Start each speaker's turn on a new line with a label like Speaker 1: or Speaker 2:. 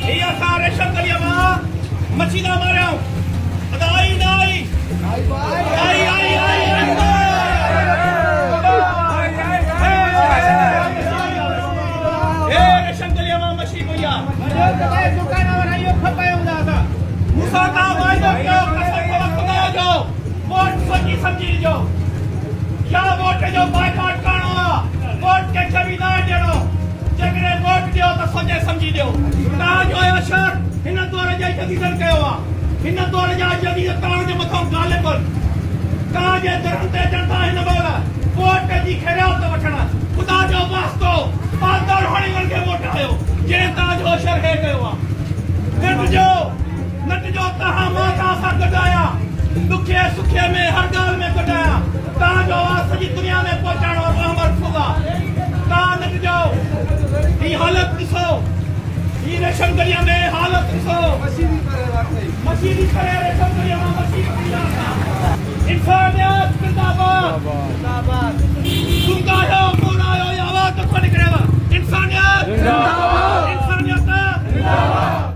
Speaker 1: Iya sare shakal ya ma machina marao adai dai ai shakal ya ma machi boya dukan awan ayo khapayam da musa ka mai do kasam ko khada jo vot sochi samji jo ya vot jo boycott karno vot ke chavidar jeno जगरे vote दियो तो सोचे समझी दियो कहा जो है शहर इन द्वारा जाय जदीदन कयो इन द्वारा जाय जदीद करण जे मथो गाले पर कहा जे धरते जनता इन बोला वोट जी खैरात तो वठना खुदा जो वास्तो पादर होणी वन के वोट आयो जे ताज हो शहर है कयो नट जो तहा माता सा गडाया दुखे सुखे में हर गाल में गडाया कहा जो सजी दुनिया में पहुंचाणो हमर खुदा कहा नट जो ये हालत दिसो ये रेशम गलिया में हालत दिसो मशीनी करे रेशम गलिया में मशीनी इंसानियत जिंदाबाद तुम का हो पूरा हो ये आवाज तो कौन करेगा इंसानियत जिंदाबाद इंसानियत जिंदाबाद